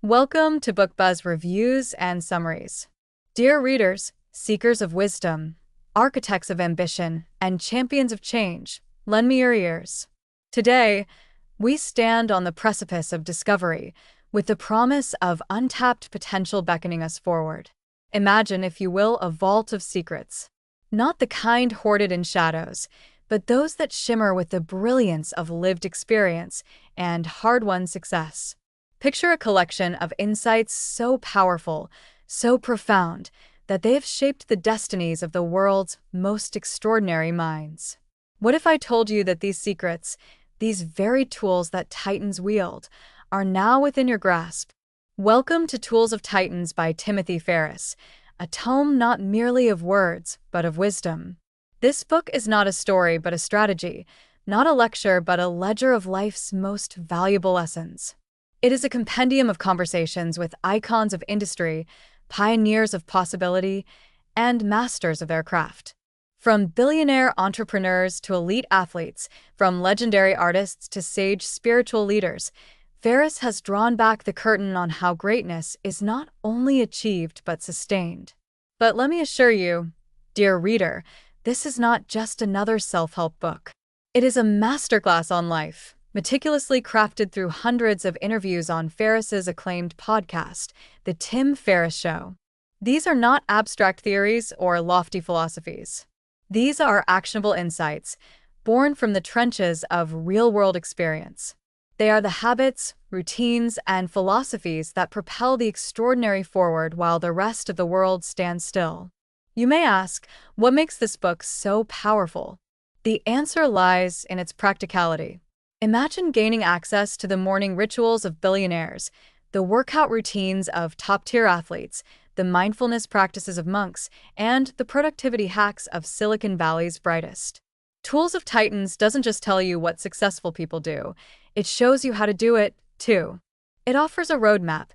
Welcome to BookBuzz Reviews and Summaries. Dear readers, seekers of wisdom, architects of ambition, and champions of change, lend me your ears. Today, we stand on the precipice of discovery, with the promise of untapped potential beckoning us forward. Imagine, if you will, a vault of secrets. Not the kind hoarded in shadows, but those that shimmer with the brilliance of lived experience and hard-won success. Picture a collection of insights so powerful, so profound, that they have shaped the destinies of the world's most extraordinary minds. What if I told you that these secrets, these very tools that Titans wield, are now within your grasp? Welcome to Tools of Titans by Timothy Ferriss, a tome not merely of words, but of wisdom. This book is not a story, but a strategy, not a lecture, but a ledger of life's most valuable lessons. It is a compendium of conversations with icons of industry, pioneers of possibility, and masters of their craft. From billionaire entrepreneurs to elite athletes, from legendary artists to sage spiritual leaders, Ferriss has drawn back the curtain on how greatness is not only achieved but sustained. But let me assure you, dear reader, this is not just another self-help book. It is a masterclass on life, meticulously crafted through hundreds of interviews on Ferriss's acclaimed podcast, The Tim Ferriss Show. These are not abstract theories or lofty philosophies. These are actionable insights, born from the trenches of real-world experience. They are the habits, routines, and philosophies that propel the extraordinary forward while the rest of the world stands still. You may ask, what makes this book so powerful? The answer lies in its practicality. Imagine gaining access to the morning rituals of billionaires, the workout routines of top-tier athletes, the mindfulness practices of monks, and the productivity hacks of Silicon Valley's brightest. Tools of Titans doesn't just tell you what successful people do, it shows you how to do it, too. It offers a roadmap,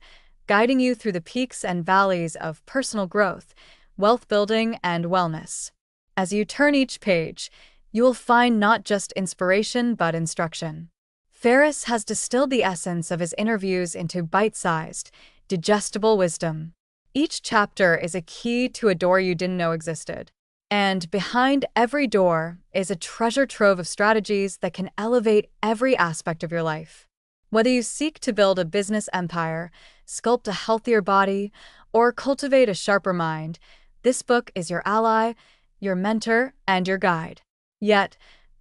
guiding you through the peaks and valleys of personal growth, wealth building, and wellness. As you turn each page, you will find not just inspiration but instruction. Ferriss has distilled the essence of his interviews into bite-sized, digestible wisdom. Each chapter is a key to a door you didn't know existed. And behind every door is a treasure trove of strategies that can elevate every aspect of your life. Whether you seek to build a business empire, sculpt a healthier body, or cultivate a sharper mind, this book is your ally, your mentor, and your guide. Yet,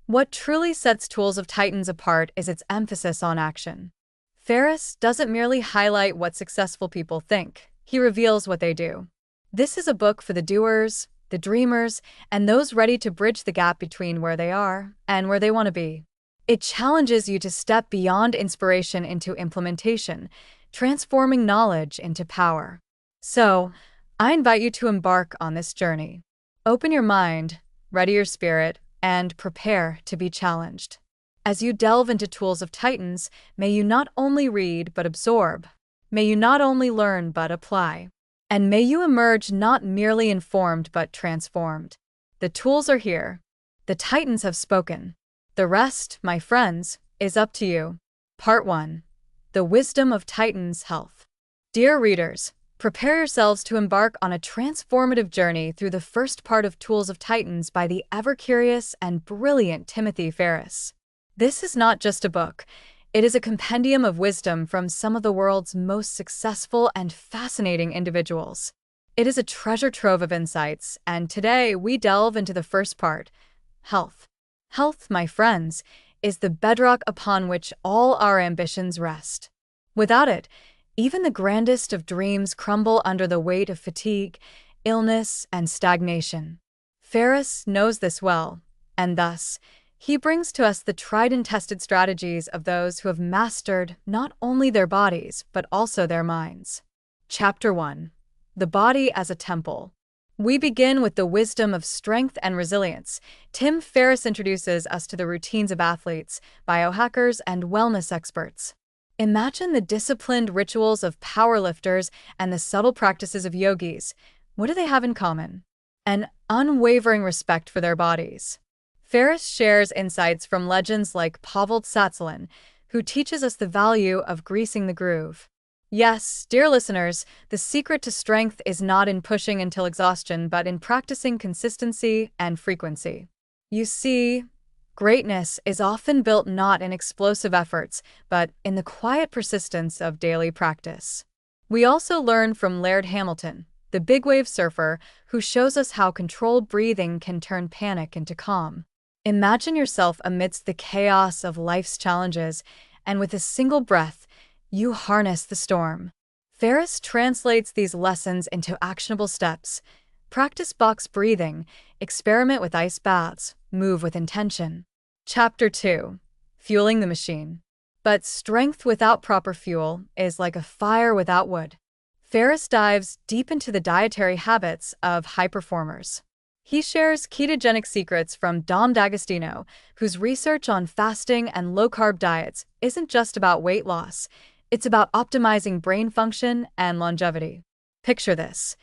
what truly sets Tools of Titans apart is its emphasis on action. Ferriss doesn't merely highlight what successful people think, he reveals what they do. This is a book for the doers, the dreamers, and those ready to bridge the gap between where they are and where they want to be. It challenges you to step beyond inspiration into implementation, transforming knowledge into power. So, I invite you to embark on this journey. Open your mind, ready your spirit, and prepare to be challenged. As you delve into Tools of Titans, may you not only read but absorb. May you not only learn but apply. And may you emerge not merely informed but transformed. The tools are here. The Titans have spoken. The rest, my friends, is up to you. Part 1. The Wisdom of Titans' Health. Dear readers, prepare yourselves to embark on a transformative journey through the first part of Tools of Titans by the ever-curious and brilliant Timothy Ferriss. This is not just a book. It is a compendium of wisdom from some of the world's most successful and fascinating individuals. It is a treasure trove of insights, and today we delve into the first part, health. Health, my friends, is the bedrock upon which all our ambitions rest. Without it, even the grandest of dreams crumble under the weight of fatigue, illness, and stagnation. Ferriss knows this well, and thus, he brings to us the tried and tested strategies of those who have mastered not only their bodies, but also their minds. Chapter 1. The Body as a Temple. We begin with the wisdom of strength and resilience. Tim Ferriss introduces us to the routines of athletes, biohackers, and wellness experts. Imagine the disciplined rituals of powerlifters and the subtle practices of yogis. What do they have in common? An unwavering respect for their bodies. Ferriss shares insights from legends like Pavel Tsatsouline, who teaches us the value of greasing the groove. Yes, dear listeners, the secret to strength is not in pushing until exhaustion, but in practicing consistency and frequency. You see, greatness is often built not in explosive efforts, but in the quiet persistence of daily practice. We also learn from Laird Hamilton, the big wave surfer, who shows us how controlled breathing can turn panic into calm. Imagine yourself amidst the chaos of life's challenges, and with a single breath, you harness the storm. Ferriss translates these lessons into actionable steps. Practice box breathing, experiment with ice baths, move with intention. Chapter 2. Fueling the Machine. But strength without proper fuel is like a fire without wood. Ferriss dives deep into the dietary habits of high performers. He shares ketogenic secrets from Dom D'Agostino, whose research on fasting and low-carb diets isn't just about weight loss. It's about optimizing brain function and longevity. Picture this.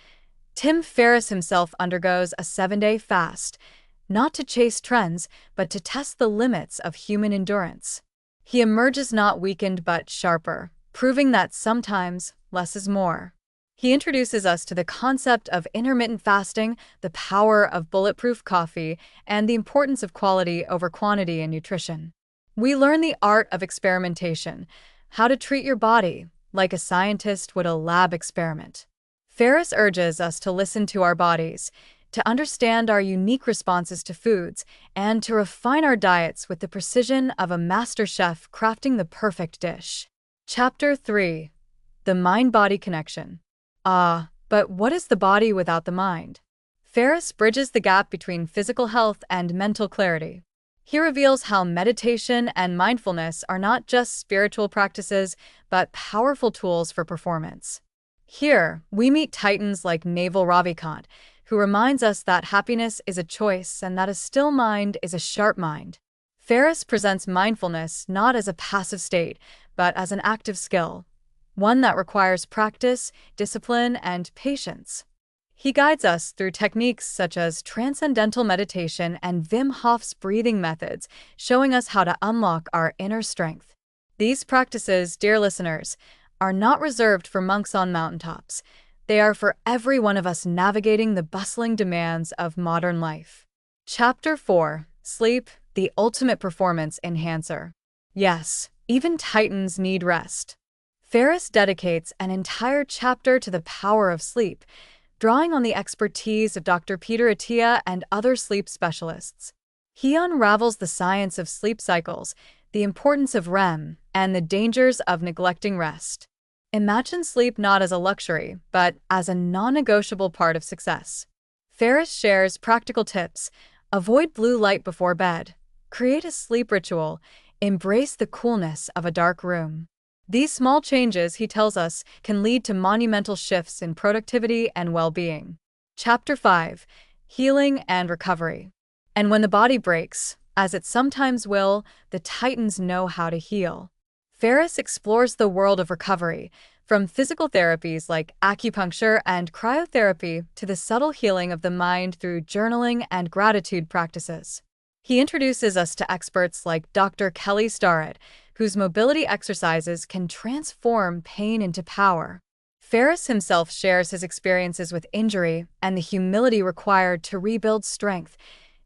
Tim Ferriss himself undergoes a 7-day fast, not to chase trends, but to test the limits of human endurance. He emerges not weakened but sharper, proving that sometimes less is more. He introduces us to the concept of intermittent fasting, the power of bulletproof coffee, and the importance of quality over quantity in nutrition. We learn the art of experimentation, how to treat your body like a scientist would a lab experiment. Ferriss urges us to listen to our bodies, to understand our unique responses to foods, and to refine our diets with the precision of a master chef crafting the perfect dish. Chapter 3. The Mind-Body Connection. But what is the body without the mind? Ferriss bridges the gap between physical health and mental clarity. He reveals how meditation and mindfulness are not just spiritual practices, but powerful tools for performance. Here, we meet titans like Naval Ravikant, who reminds us that happiness is a choice and that a still mind is a sharp mind. Ferriss presents mindfulness not as a passive state, but as an active skill, one that requires practice, discipline, and patience. He guides us through techniques such as transcendental meditation and Wim Hof's breathing methods, showing us how to unlock our inner strength. These practices, dear listeners, are not reserved for monks on mountaintops. They are for every one of us navigating the bustling demands of modern life. Chapter 4. Sleep, the ultimate performance enhancer. Yes, even titans need rest. Ferriss dedicates an entire chapter to the power of sleep, drawing on the expertise of Dr. Peter Attia and other sleep specialists. He unravels the science of sleep cycles, the importance of REM, and the dangers of neglecting rest. Imagine sleep not as a luxury, but as a non-negotiable part of success. Ferriss shares practical tips: avoid blue light before bed, create a sleep ritual, embrace the coolness of a dark room. These small changes, he tells us, can lead to monumental shifts in productivity and well-being. Chapter 5. Healing and Recovery. And when the body breaks, as it sometimes will, the titans know how to heal. Ferriss explores the world of recovery, from physical therapies like acupuncture and cryotherapy to the subtle healing of the mind through journaling and gratitude practices. He introduces us to experts like Dr. Kelly Starrett, whose mobility exercises can transform pain into power. Ferriss himself shares his experiences with injury and the humility required to rebuild strength,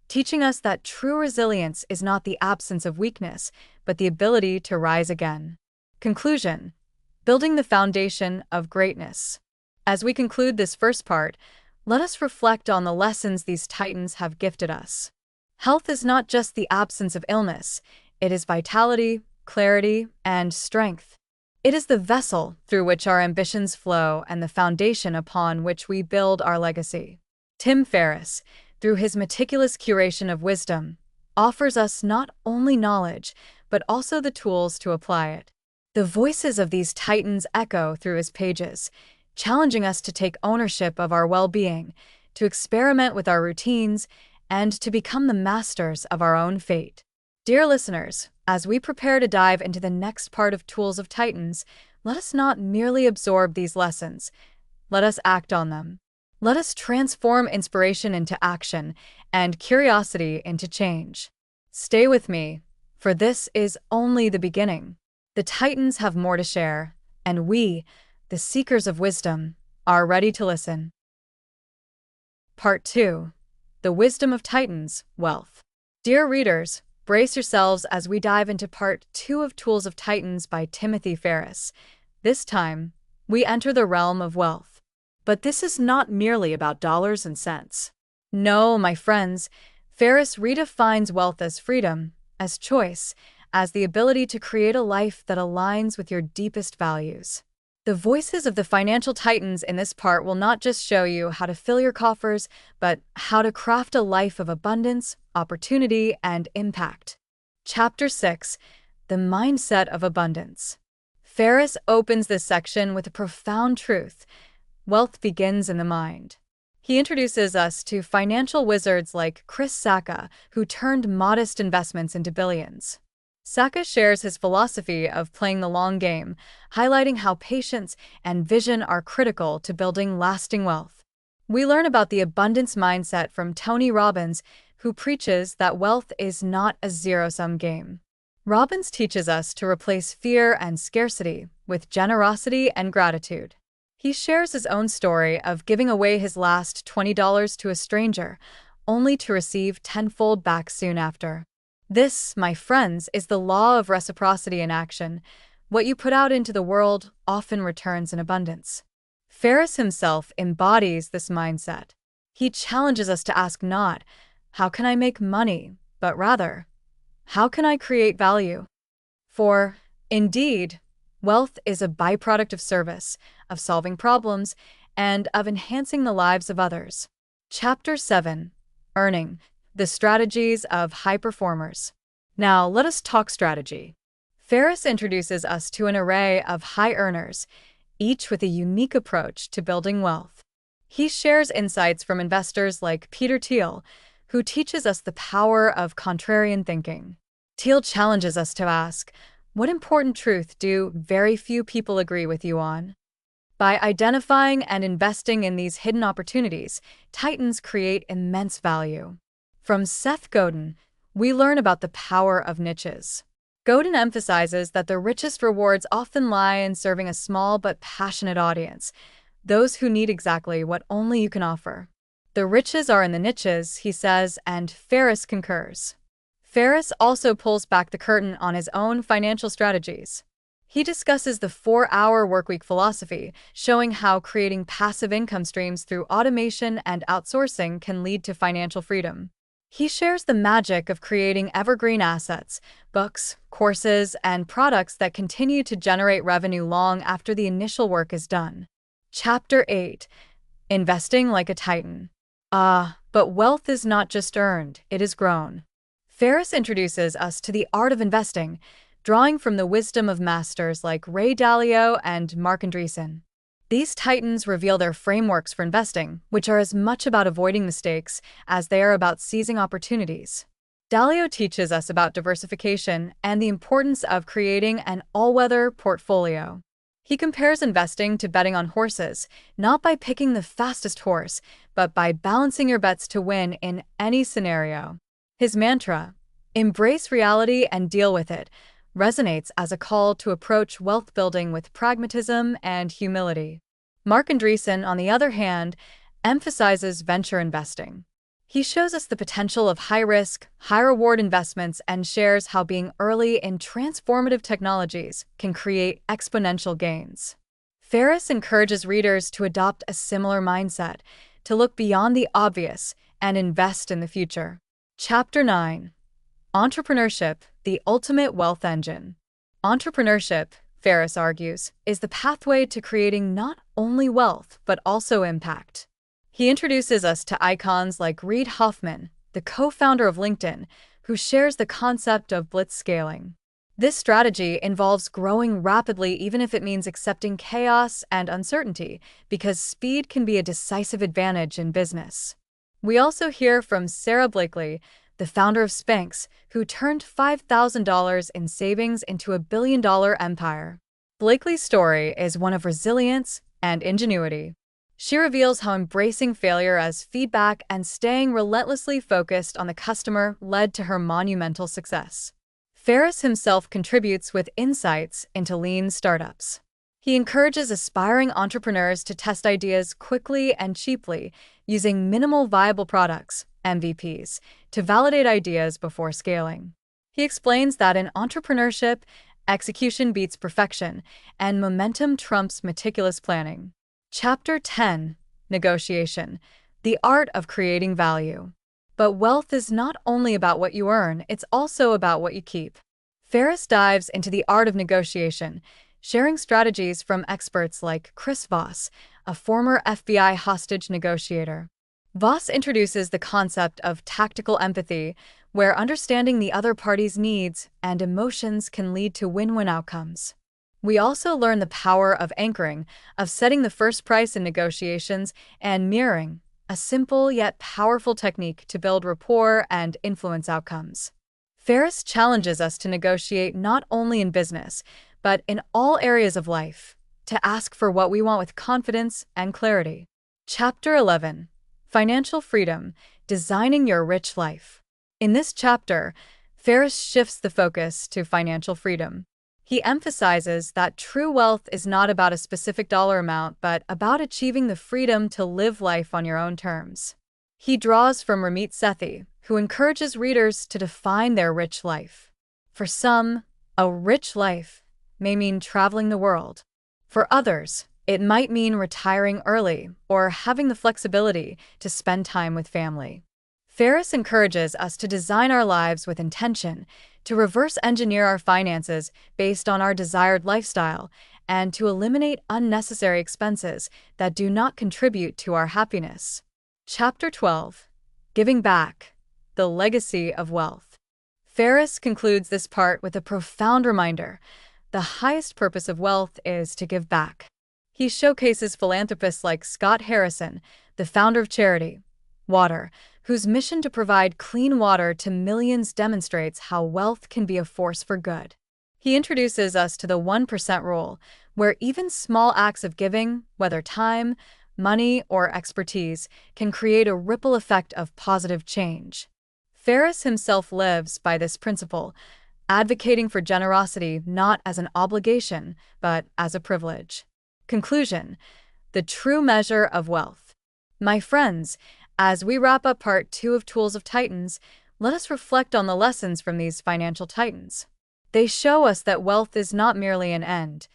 teaching us that true resilience is not the absence of weakness, but the ability to rise again. Conclusion: building the foundation of greatness. As we conclude this first part, let us reflect on the lessons these titans have gifted us. Health is not just the absence of illness, it is vitality, clarity, and strength. It is the vessel through which our ambitions flow and the foundation upon which we build our legacy. Tim Ferriss, through his meticulous curation of wisdom, offers us not only knowledge, but also the tools to apply it. The voices of these titans echo through his pages, challenging us to take ownership of our well-being, to experiment with our routines, and to become the masters of our own fate. Dear listeners, as we prepare to dive into the next part of Tools of Titans, let us not merely absorb these lessons. Let us act on them. Let us transform inspiration into action and curiosity into change. Stay with me, for this is only the beginning. The Titans have more to share, and we, the seekers of wisdom, are ready to listen. Part 2. The Wisdom of Titans, Wealth. Dear readers, brace yourselves as we dive into Part 2 of Tools of Titans by Timothy Ferriss. This time, we enter the realm of wealth. But this is not merely about dollars and cents. No, my friends, Ferriss redefines wealth as freedom, as choice, as the ability to create a life that aligns with your deepest values. The voices of the financial titans in this part will not just show you how to fill your coffers, but how to craft a life of abundance, opportunity, and impact. Chapter 6. The Mindset of Abundance. Ferriss opens this section with a profound truth. Wealth begins in the mind. He introduces us to financial wizards like Chris Sacca, who turned modest investments into billions. Sacca shares his philosophy of playing the long game, highlighting how patience and vision are critical to building lasting wealth. We learn about the abundance mindset from Tony Robbins, who preaches that wealth is not a zero-sum game. Robbins teaches us to replace fear and scarcity with generosity and gratitude. He shares his own story of giving away his last $20 to a stranger, only to receive tenfold back soon after. This, my friends, is the law of reciprocity in action. What you put out into the world often returns in abundance. Ferriss himself embodies this mindset. He challenges us to ask not, how can I make money, but rather, how can I create value? For, indeed, wealth is a byproduct of service, of solving problems, and of enhancing the lives of others. Chapter 7. Earning. The Strategies of High Performers. Now, let us talk strategy. Ferriss introduces us to an array of high earners, each with a unique approach to building wealth. He shares insights from investors like Peter Thiel, who teaches us the power of contrarian thinking. Thiel challenges us to ask, what important truth do very few people agree with you on? By identifying and investing in these hidden opportunities, titans create immense value. From Seth Godin, we learn about the power of niches. Godin emphasizes that the richest rewards often lie in serving a small but passionate audience, those who need exactly what only you can offer. The riches are in the niches, he says, and Ferriss concurs. Ferriss also pulls back the curtain on his own financial strategies. He discusses the 4-hour workweek philosophy, showing how creating passive income streams through automation and outsourcing can lead to financial freedom. He shares the magic of creating evergreen assets, books, courses, and products that continue to generate revenue long after the initial work is done. Chapter 8. Investing like a Titan. But wealth is not just earned, it is grown. Ferriss introduces us to the art of investing, drawing from the wisdom of masters like Ray Dalio and Marc Andreessen. These titans reveal their frameworks for investing, which are as much about avoiding mistakes as they are about seizing opportunities. Dalio teaches us about diversification and the importance of creating an all-weather portfolio. He compares investing to betting on horses, not by picking the fastest horse, but by balancing your bets to win in any scenario. His mantra, "Embrace reality and deal with it," resonates as a call to approach wealth building with pragmatism and humility. Marc Andreessen, on the other hand, emphasizes venture investing. He shows us the potential of high-risk, high-reward investments and shares how being early in transformative technologies can create exponential gains. Ferriss encourages readers to adopt a similar mindset, to look beyond the obvious and invest in the future. Chapter 9. Entrepreneurship, the ultimate wealth engine. Entrepreneurship, Ferriss argues, is the pathway to creating not only wealth but also impact. He introduces us to icons like Reid Hoffman, the co-founder of LinkedIn, who shares the concept of blitzscaling. This strategy involves growing rapidly even if it means accepting chaos and uncertainty, because speed can be a decisive advantage in business. We also hear from Sarah Blakely, the founder of Spanx, who turned $5,000 in savings into a billion-dollar empire. Blakely's story is one of resilience and ingenuity. She reveals how embracing failure as feedback and staying relentlessly focused on the customer led to her monumental success. Ferriss himself contributes with insights into lean startups. He encourages aspiring entrepreneurs to test ideas quickly and cheaply, using minimal viable products, MVPs, to validate ideas before scaling. He explains that in entrepreneurship, execution beats perfection, and momentum trumps meticulous planning. Chapter 10: Negotiation: The Art of Creating Value. But wealth is not only about what you earn, it's also about what you keep. Ferriss dives into the art of negotiation, sharing strategies from experts like Chris Voss, a former FBI hostage negotiator. Voss introduces the concept of tactical empathy, where understanding the other party's needs and emotions can lead to win-win outcomes. We also learn the power of anchoring, of setting the first price in negotiations, and mirroring, a simple yet powerful technique to build rapport and influence outcomes. Ferriss challenges us to negotiate not only in business, but in all areas of life, to ask for what we want with confidence and clarity. Chapter 11: Financial Freedom: Designing Your Rich Life. In this chapter, Ferriss shifts the focus to financial freedom. He emphasizes that true wealth is not about a specific dollar amount, but about achieving the freedom to live life on your own terms. He draws from Ramit Sethi, who encourages readers to define their rich life. For some, a rich life may mean traveling the world. For others, it might mean retiring early or having the flexibility to spend time with family. Ferriss encourages us to design our lives with intention, to reverse engineer our finances based on our desired lifestyle, and to eliminate unnecessary expenses that do not contribute to our happiness. Chapter 12: Giving Back: The Legacy of Wealth. Ferriss concludes this part with a profound reminder: the highest purpose of wealth is to give back. He showcases philanthropists like Scott Harrison, the founder of Charity Water, whose mission to provide clean water to millions demonstrates how wealth can be a force for good. He introduces us to the 1% rule, where even small acts of giving, whether time, money, or expertise, can create a ripple effect of positive change. Ferriss himself lives by this principle, advocating for generosity not as an obligation, but as a privilege. Conclusion: the true measure of wealth. My friends, as we wrap up part 2 of Tools of Titans, let us reflect on the lessons from these financial titans. They show us that wealth is not merely an end.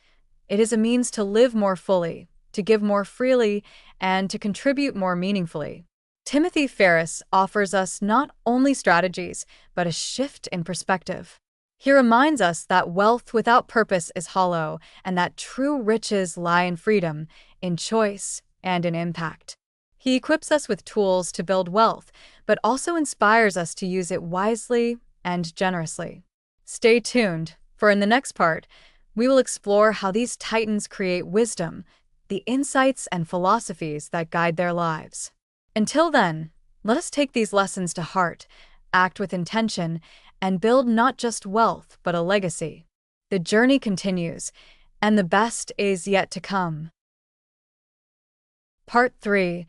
It is a means to live more fully, to give more freely, and to contribute more meaningfully. Timothy Ferriss offers us not only strategies, but a shift in perspective. He reminds us that wealth without purpose is hollow, and that true riches lie in freedom, in choice, and in impact. He equips us with tools to build wealth, but also inspires us to use it wisely and generously. Stay tuned, for in the next part, we will explore how these titans create wisdom, the insights and philosophies that guide their lives. Until then, let us take these lessons to heart, act with intention, and build not just wealth but a legacy. The journey continues, and the best is yet to come. Part 3: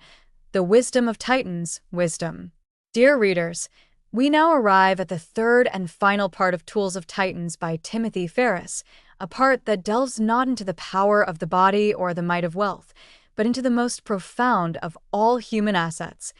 The Wisdom of Titans, Wisdom. Dear readers, we now arrive at the third and final part of Tools of Titans by Timothy Ferriss, a part that delves not into the power of the body or the might of wealth, but into the most profound of all human assets: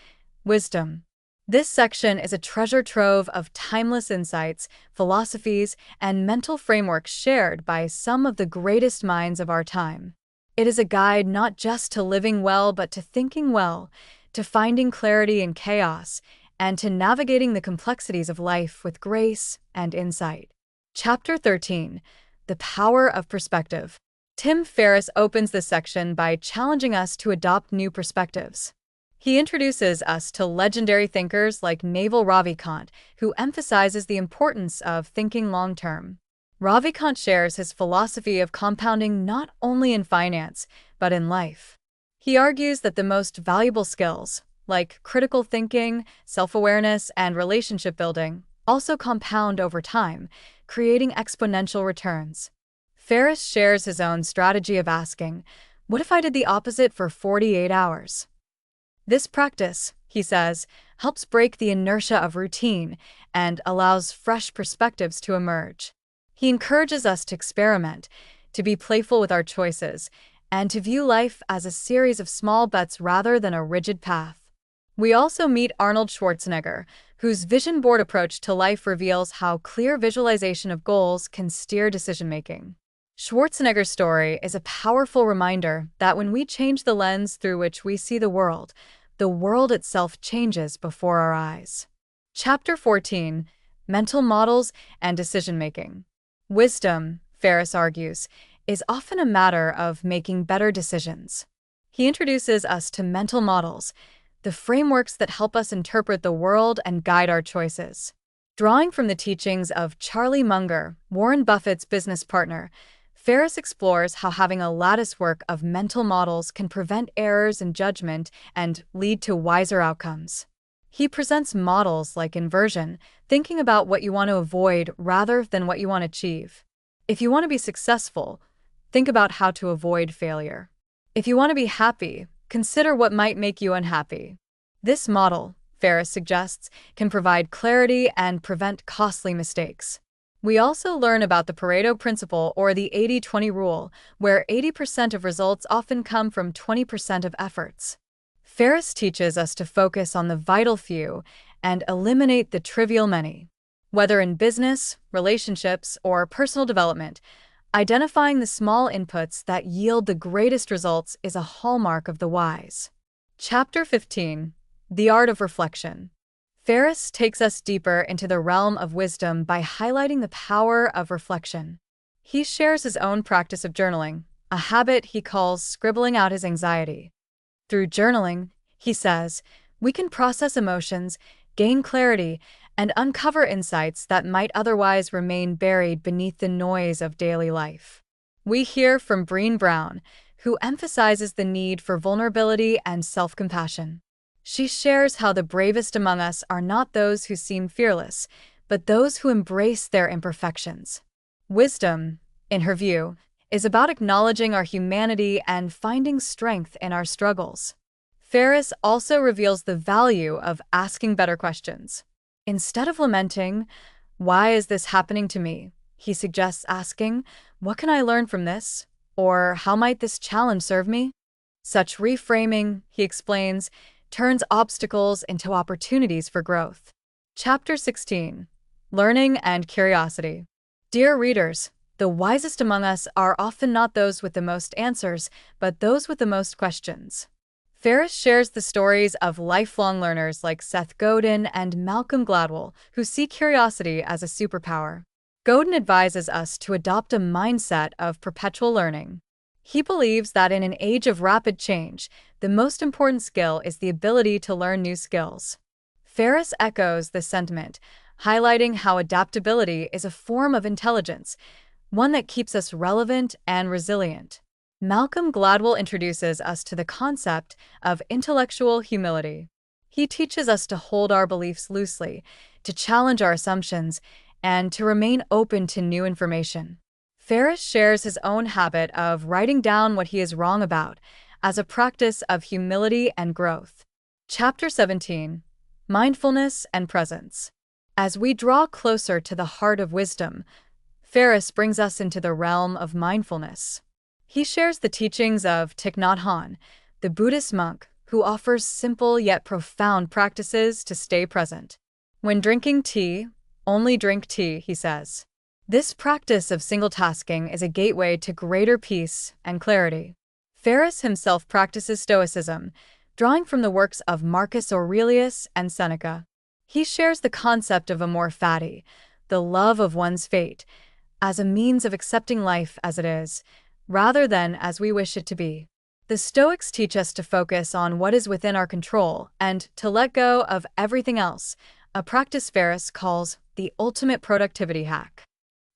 wisdom. This section is a treasure trove of timeless insights, philosophies, and mental frameworks shared by some of the greatest minds of our time. It is a guide not just to living well, but to thinking well, to finding clarity in chaos, and to navigating the complexities of life with grace and insight. Chapter 13: The Power of Perspective. Tim Ferriss opens this section by challenging us to adopt new perspectives. He introduces us to legendary thinkers like Naval Ravikant, who emphasizes the importance of thinking long-term. Ravikant shares his philosophy of compounding not only in finance, but in life. He argues that the most valuable skills, like critical thinking, self-awareness, and relationship building, also compound over time, creating exponential returns. Ferriss shares his own strategy of asking, "What if I did the opposite for 48 hours?" This practice, he says, helps break the inertia of routine and allows fresh perspectives to emerge. He encourages us to experiment, to be playful with our choices, and to view life as a series of small bets rather than a rigid path. We also meet Arnold Schwarzenegger, whose vision board approach to life reveals how clear visualization of goals can steer decision-making. Schwarzenegger's story is a powerful reminder that when we change the lens through which we see the world itself changes before our eyes. Chapter 14: Mental Models and Decision-Making. Wisdom, Ferriss argues, is often a matter of making better decisions. He introduces us to mental models, the frameworks that help us interpret the world and guide our choices. Drawing from the teachings of Charlie Munger, Warren Buffett's business partner, Ferriss explores how having a latticework of mental models can prevent errors in judgment and lead to wiser outcomes. He presents models like inversion, thinking about what you want to avoid rather than what you want to achieve. If you want to be successful, think about how to avoid failure. If you want to be happy, consider what might make you unhappy. This model, Ferriss suggests, can provide clarity and prevent costly mistakes. We also learn about the Pareto principle, or the 80-20 rule, where 80% of results often come from 20% of efforts. Ferriss teaches us to focus on the vital few and eliminate the trivial many. Whether in business, relationships, or personal development, identifying the small inputs that yield the greatest results is a hallmark of the wise. Chapter 15: The Art of Reflection. Ferriss takes us deeper into the realm of wisdom by highlighting the power of reflection. He shares his own practice of journaling, a habit he calls scribbling out his anxiety. Through journaling, he says, we can process emotions, gain clarity, and uncover insights that might otherwise remain buried beneath the noise of daily life. We hear from Brené Brown, who emphasizes the need for vulnerability and self-compassion. She shares how the bravest among us are not those who seem fearless, but those who embrace their imperfections. Wisdom, in her view, is about acknowledging our humanity and finding strength in our struggles. Ferriss also reveals the value of asking better questions. Instead of lamenting, "Why is this happening to me?" he suggests asking, "What can I learn from this?" or "How might this challenge serve me?" Such reframing, he explains, turns obstacles into opportunities for growth. Chapter 16: Learning and Curiosity. Dear readers, the wisest among us are often not those with the most answers, but those with the most questions. Ferriss shares the stories of lifelong learners like Seth Godin and Malcolm Gladwell, who see curiosity as a superpower. Godin advises us to adopt a mindset of perpetual learning. He believes that in an age of rapid change, the most important skill is the ability to learn new skills. Ferriss echoes this sentiment, highlighting how adaptability is a form of intelligence, one that keeps us relevant and resilient. Malcolm Gladwell introduces us to the concept of intellectual humility. He teaches us to hold our beliefs loosely, to challenge our assumptions, and to remain open to new information. Ferriss shares his own habit of writing down what he is wrong about as a practice of humility and growth. Chapter 17: Mindfulness and Presence. As we draw closer to the heart of wisdom, Ferriss brings us into the realm of mindfulness. He shares the teachings of Thich Nhat Hanh, the Buddhist monk who offers simple yet profound practices to stay present. When drinking tea, only drink tea, he says. This practice of single-tasking is a gateway to greater peace and clarity. Ferriss himself practices Stoicism, drawing from the works of Marcus Aurelius and Seneca. He shares the concept of amor fati, the love of one's fate, as a means of accepting life as it is, rather than as we wish it to be. The Stoics teach us to focus on what is within our control and to let go of everything else, a practice Ferriss calls the ultimate productivity hack.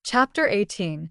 Chapter 18: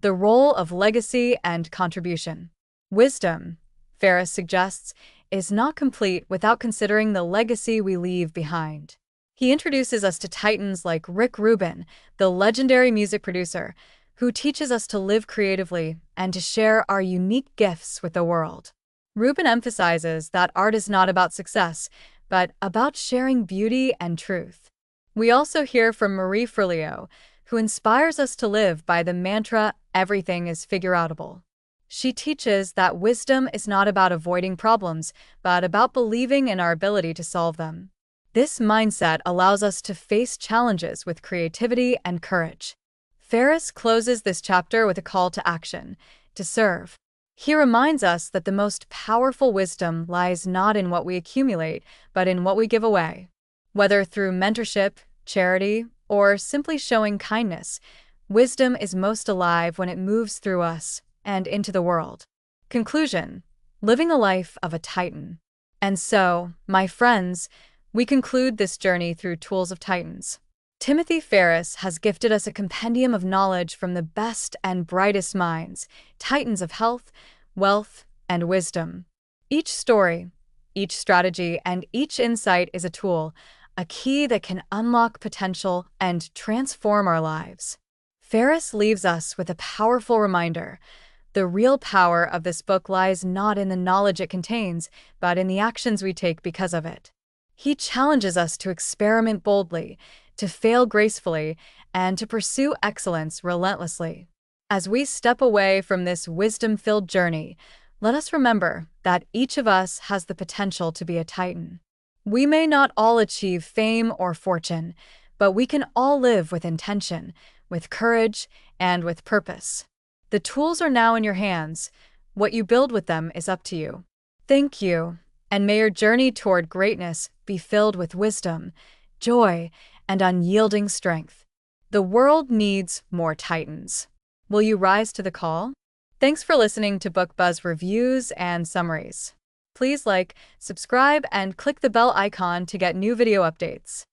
The Role of Legacy and Contribution. Wisdom, Ferriss suggests, is not complete without considering the legacy we leave behind. He introduces us to titans like Rick Rubin, the legendary music producer, who teaches us to live creatively and to share our unique gifts with the world. Rubin emphasizes that art is not about success, but about sharing beauty and truth. We also hear from Marie Forleo, who inspires us to live by the mantra, everything is figure-outable. She teaches that wisdom is not about avoiding problems, but about believing in our ability to solve them. This mindset allows us to face challenges with creativity and courage. Ferriss closes this chapter with a call to action, to serve. He reminds us that the most powerful wisdom lies not in what we accumulate, but in what we give away. Whether through mentorship, charity, or simply showing kindness, wisdom is most alive when it moves through us and into the world. Conclusion: living a life of a Titan. And so, my friends, we conclude this journey through Tools of Titans. Timothy Ferriss has gifted us a compendium of knowledge from the best and brightest minds, titans of health, wealth, and wisdom. Each story, each strategy, and each insight is a tool, a key that can unlock potential and transform our lives. Ferriss leaves us with a powerful reminder. The real power of this book lies not in the knowledge it contains, but in the actions we take because of it. He challenges us to experiment boldly, to fail gracefully, and to pursue excellence relentlessly. As we step away from this wisdom-filled journey, let us remember that each of us has the potential to be a Titan. We may not all achieve fame or fortune, but we can all live with intention, with courage, and with purpose. The tools are now in your hands. What you build with them is up to you. Thank you, and may your journey toward greatness be filled with wisdom, joy, and unyielding strength. The world needs more Titans. Will you rise to the call? Thanks for listening to Book Buzz reviews and summaries. Please like, subscribe, and click the bell icon to get new video updates.